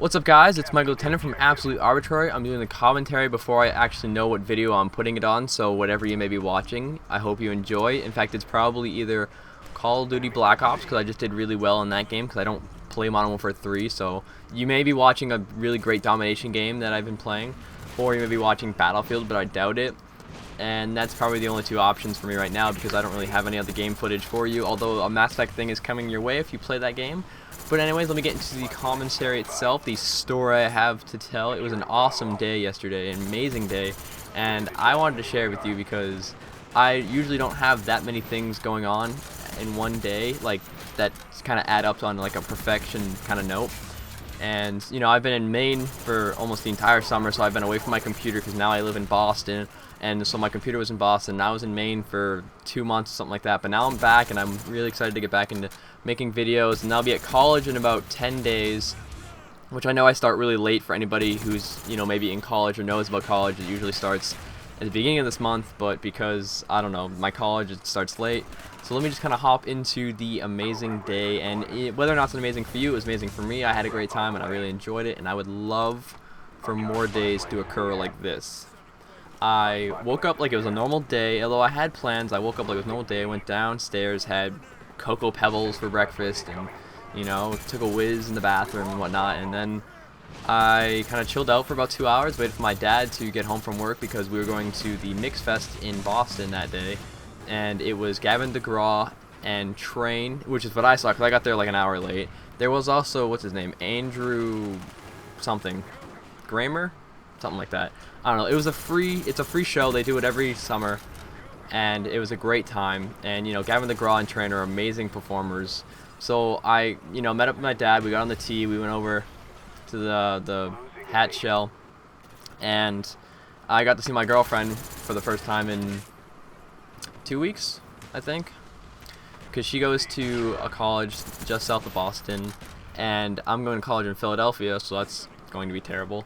What's up, guys? It's Michael Lieutenant from AbsolutelyArbitrary. I'm doing the commentary before I actually know what video I'm putting it on, so whatever you may be watching, I hope you enjoy. In fact, it's probably either Call of Duty Black Ops, because I just did really well in that game, because I don't play Modern Warfare 3, so you may be watching a really great domination game that I've been playing, or you may be watching Battlefield, but I doubt it. And that's probably the only two options for me right now, because I don't really have any other game footage for you, although a Mass Effect thing is coming your way if you play that game. But anyways, let me get into the commentary itself, the story I have to tell. It was an awesome day yesterday, an amazing day, and I wanted to share it with you because I usually don't have that many things going on in one day, like that kind of add up on like a perfection kind of note. And you know, I've been in Maine for almost the entire summer, so I've been away from my computer because now I live in Boston, and so my computer was in Boston, and I was in Maine for 2 months, something like that. But now I'm back, and I'm really excited to get back into making videos, and I'll be at college in about 10 days, which I know I start really late for anybody who's, you know, maybe in college or knows about college. It usually starts at the beginning of this month, but because, I don't know, my college, it starts late. So let me just kind of hop into the amazing day, and whether or not it's amazing for you, it was amazing for me. I had a great time, and I really enjoyed it, and I would love for more days to occur like this. I woke up like it was a normal day, although I had plans. I woke up like it was a normal day. I went downstairs, had Cocoa Pebbles for breakfast, and, you know, took a whiz in the bathroom and whatnot, and then I kind of chilled out for about 2 hours, waited for my dad to get home from work because we were going to the Mix Fest in Boston that day, and it was Gavin DeGraw and Train, which is what I saw because I got there like an hour late. There was also, what's his name, Andrew something, Gramer? Something like that. I don't know. It's a free show. They do it every summer, and it was a great time. And you know, Gavin DeGraw and Train are amazing performers. So I, you know, met up with my dad. We got on the T. We went over to the Hat Shell, and I got to see my girlfriend for the first time in 2 weeks, I think, because she goes to a college just south of Boston, and I'm going to college in Philadelphia, so that's going to be terrible.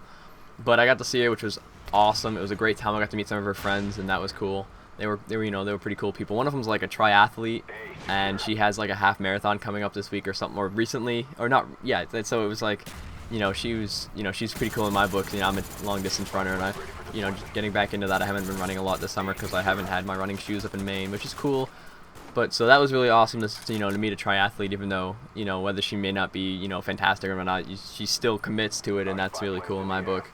But I got to see her, which was awesome. It was a great time. I got to meet some of her friends, and that was cool. They were pretty cool people. One of them's like a triathlete, and she has like a half marathon coming up this week or something, or recently, or not. Yeah, so it was like, you know, she's pretty cool in my book. You know, I'm a long distance runner, and you know, just getting back into that. I haven't been running a lot this summer because I haven't had my running shoes up in Maine, which is cool. But so that was really awesome to, you know, to meet a triathlete, even though, you know, whether she may not be, you know, fantastic or not, she still commits to it, and that's really cool in my book.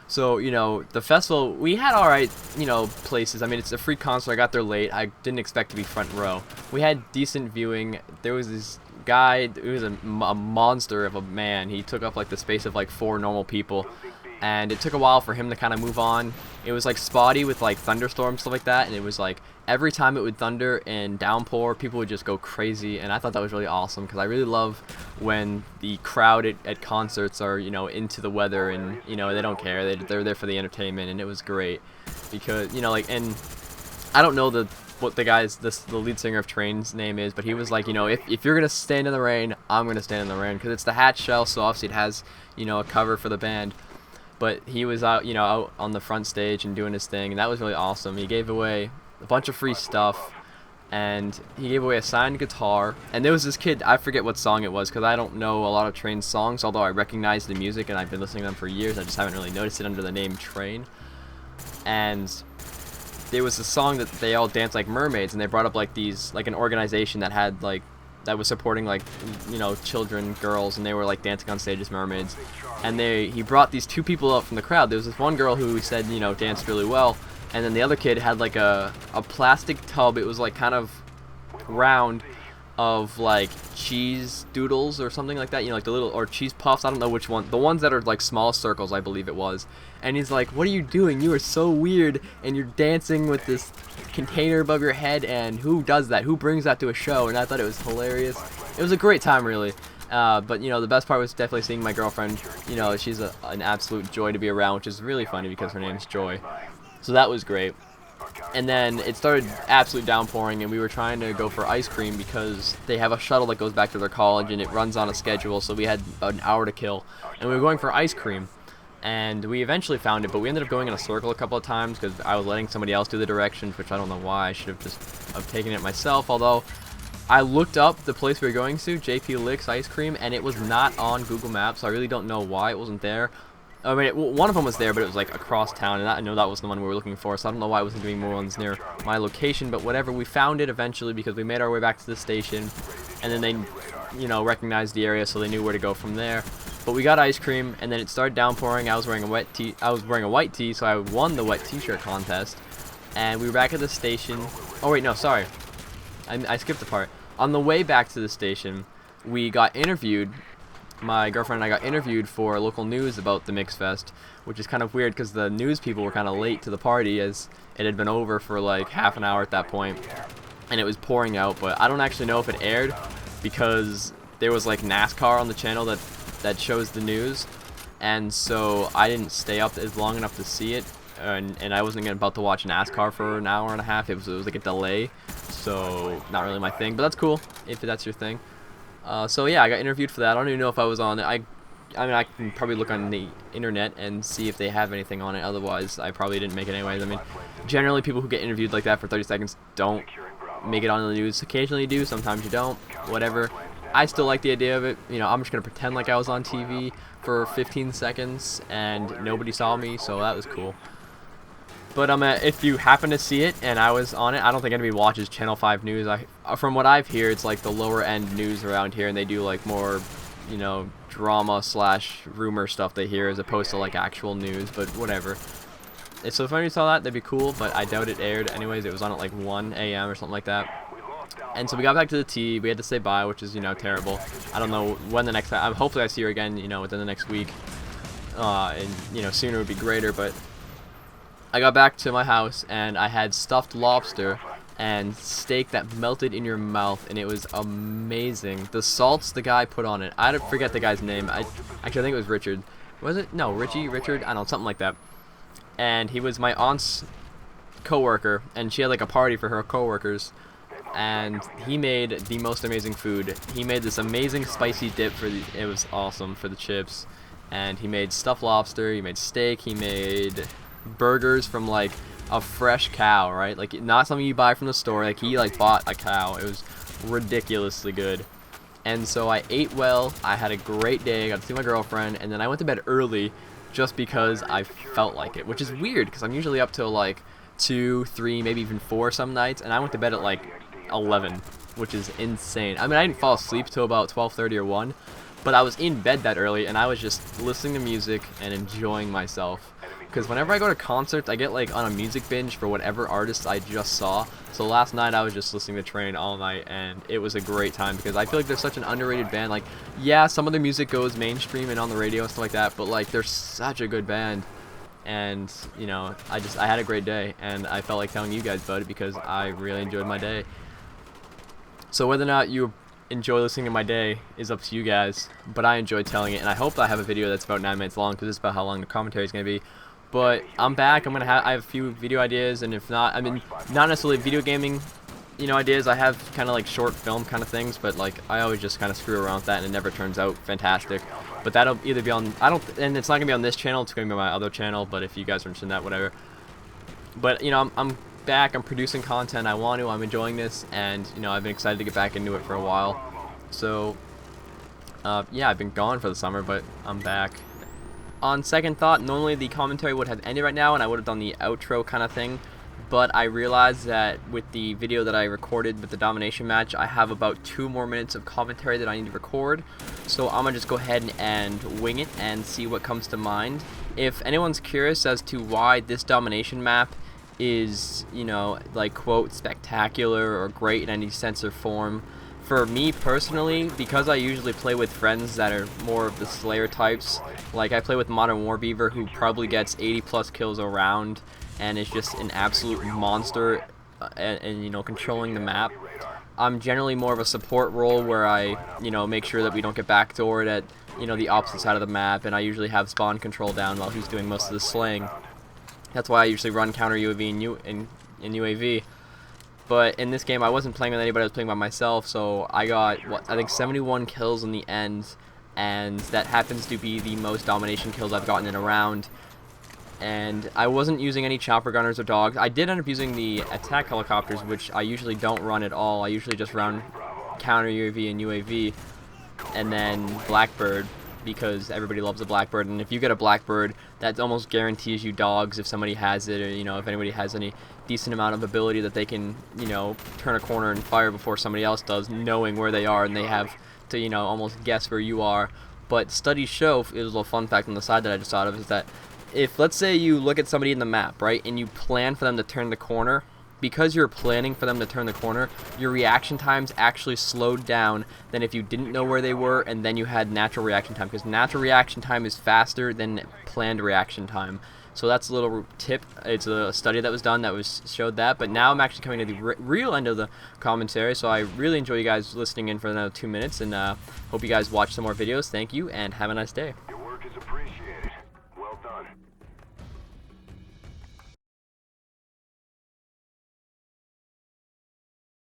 So, you know, the festival, we had alright, you know, places. I mean, it's a free concert. I got there late. I didn't expect to be front row. We had decent viewing. There was this guy who was a monster of a man. He took up like the space of like 4 normal people, and it took a while for him to kind of move on. It was like spotty with like thunderstorms, stuff like that, and it was like every time it would thunder and downpour, people would just go crazy, and I thought that was really awesome because I really love when the crowd at concerts are, you know, into the weather, and, you know, they don't care. They're there for the entertainment, and it was great because, you know, like, and I don't know what the lead singer of Train's name is, but he was like, you know, if you're gonna stand in the rain, I'm gonna stand in the rain, because it's the Hat Shell, so obviously it has, you know, a cover for the band. But he was out, you know, out on the front stage and doing his thing, and that was really awesome. He gave away a bunch of free stuff, and he gave away a signed guitar. And there was this kid, I forget what song it was, because I don't know a lot of Train's songs, although I recognize the music, and I've been listening to them for years. I just haven't really noticed it under the name Train. And there was a song that they all danced like mermaids, and they brought up like these, like an organization that had like, that was supporting like, you know, children, girls, and they were like dancing on stage as mermaids. And he brought these 2 people up from the crowd. There was this one girl who he said, you know, danced really well, and then the other kid had like a plastic tub. It was like kind of round, of like cheese doodles or something like that, you know, like the little, or cheese puffs, I don't know which one, the ones that are like small circles, I believe it was. And he's like, what are you doing? You are so weird, and you're dancing with this container above your head, and who does that? Who brings that to a show? And I thought it was hilarious. It was a great time, really. But, you know, the best part was definitely seeing my girlfriend. You know, she's an absolute joy to be around, which is really funny because her name's Joy. So that was great. And then it started absolute downpouring, and we were trying to go for ice cream because they have a shuttle that goes back to their college, and it runs on a schedule, so we had an hour to kill. And we were going for ice cream, and we eventually found it, but we ended up going in a circle a couple of times because I was letting somebody else do the directions, which I don't know why. I should have just taken it myself, although I looked up the place we were going to, JP Licks Ice Cream, and it was not on Google Maps, so I really don't know why it wasn't there. I mean, one of them was there, but it was like across town, and I know that was the one we were looking for, so I don't know why it wasn't doing more ones near my location, but whatever. We found it eventually because we made our way back to the station, and then they, you know, recognized the area, so they knew where to go from there. But we got ice cream, and then it started downpouring. I was wearing a white tee, so I won the wet t-shirt contest, and we were back at the station. Oh wait, no, sorry, I skipped the part. On the way back to the station, we got interviewed. My girlfriend and I got interviewed for local news about the Mix Fest, which is kind of weird because the news people were kind of late to the party as it had been over for like half an hour at that point, and it was pouring out. But I don't actually know if it aired because there was like NASCAR on the channel that shows the news, and so I didn't stay up as long enough to see it, and I wasn't about to watch NASCAR for an hour and a half. It was like a delay, so not really my thing, but that's cool if that's your thing. So yeah, I got interviewed for that. I don't even know if I was on it. I mean, I can probably look on the internet and see if they have anything on it. Otherwise, I probably didn't make it anyways. I mean, generally people who get interviewed like that for 30 seconds don't make it on the news. Occasionally you do, sometimes you don't, whatever. I still like the idea of it. You know, I'm just going to pretend like I was on TV for 15 seconds and nobody saw me, so that was cool. But if you happen to see it and I was on it, I don't think anybody watches Channel 5 News. From what I've heard, it's like the lower end news around here, and they do like more, you know, drama / rumor stuff they hear as opposed to like actual news, but whatever. So if anybody saw that, that'd be cool, but I doubt it aired anyways. It was on at like 1 a.m. or something like that. And so we got back to the tee. We had to say bye, which is, you know, terrible. I don't know when the next time. Hopefully I see her again, you know, within the next week. And, you know, sooner would be greater, but I got back to my house and I had stuffed lobster and steak that melted in your mouth, and it was amazing. The salts the guy put on it, I forget the guy's name. Actually, I think it was Richard. Was it? No, Richard? I don't know, something like that. And he was my aunt's co-worker, and she had like a party for her co-workers, and he made the most amazing food. He made this amazing spicy dip it was awesome, for the chips, and he made stuffed lobster, he made steak, he made burgers from like a fresh cow, right? Like not something you buy from the store. Like he like bought a cow. It was ridiculously good. And so I ate well. I had a great day. I got to see my girlfriend, and then I went to bed early just because I felt like it, which is weird because I'm usually up till like 2, 3, maybe even 4 some nights, and I went to bed at like 11, which is insane. I mean, I didn't fall asleep till about 12:30 or 1, but I was in bed that early, and I was just listening to music and enjoying myself. Because whenever I go to concerts, I get like on a music binge for whatever artists I just saw. So last night I was just listening to Train all night, and it was a great time because I feel like they're such an underrated band. Like, yeah, some of their music goes mainstream and on the radio and stuff like that, but like they're such a good band. And you know, I had a great day, and I felt like telling you guys about it because I really enjoyed my day. So whether or not you enjoy listening to my day is up to you guys, but I enjoyed telling it, and I hope I have a video that's about 9 minutes long because it's about how long the commentary is going to be. But I'm back. I have a few video ideas, and if not, I mean, not necessarily video gaming, you know, ideas. I have kind of like short film kind of things, but like I always just kind of screw around with that, and it never turns out fantastic. But that'll either be on, and it's not gonna be on this channel. It's gonna be on my other channel. But if you guys are interested in that, whatever. But you know, I'm back. I'm producing content. I'm enjoying this, and you know, I've been excited to get back into it for a while. So yeah, I've been gone for the summer, but I'm back. On second thought, normally the commentary would have ended right now and I would have done the outro kind of thing, but I realized that with the video that I recorded with the domination match, I have about 2 more minutes of commentary that I need to record, so I'm gonna just go ahead and wing it and see what comes to mind. If anyone's curious as to why this domination map is, you know, like quote spectacular or great in any sense or form, for me personally, because I usually play with friends that are more of the Slayer types, like I play with Modern Warbeaver, who probably gets 80+ kills a round and is just an absolute monster and you know, controlling the map. I'm generally more of a support role where I, you know, make sure that we don't get backdoored at, you know, the opposite side of the map, and I usually have spawn control down while he's doing most of the slaying. That's why I usually run counter UAV in UAV. But in this game, I wasn't playing with anybody, I was playing by myself, so I got, I think 71 kills in the end, and that happens to be the most domination kills I've gotten in a round. And I wasn't using any chopper gunners or dogs. I did end up using the attack helicopters, which I usually don't run at all. I usually just run counter UAV and UAV, and then Blackbird, because everybody loves a Blackbird. And if you get a Blackbird, that almost guarantees you dogs if somebody has it, or if anybody has any decent amount of ability that they can turn a corner and fire before somebody else does, knowing where they are, and they have to almost guess where you are. But studies show, is a little fun fact on the side that I just thought of, is that if, let's say, you look at somebody in the map, right, and you plan for them to turn the corner, because you're planning for them to turn the corner, your reaction times actually slowed down than if you didn't know where they were and then you had natural reaction time, because natural reaction time is faster than planned reaction time. So that's a little tip. It's a study that was done that showed that. But now I'm actually coming to the real end of the commentary, so I really enjoy you guys listening in for another 2 minutes, and hope you guys watch some more videos. Thank you, and have a nice day.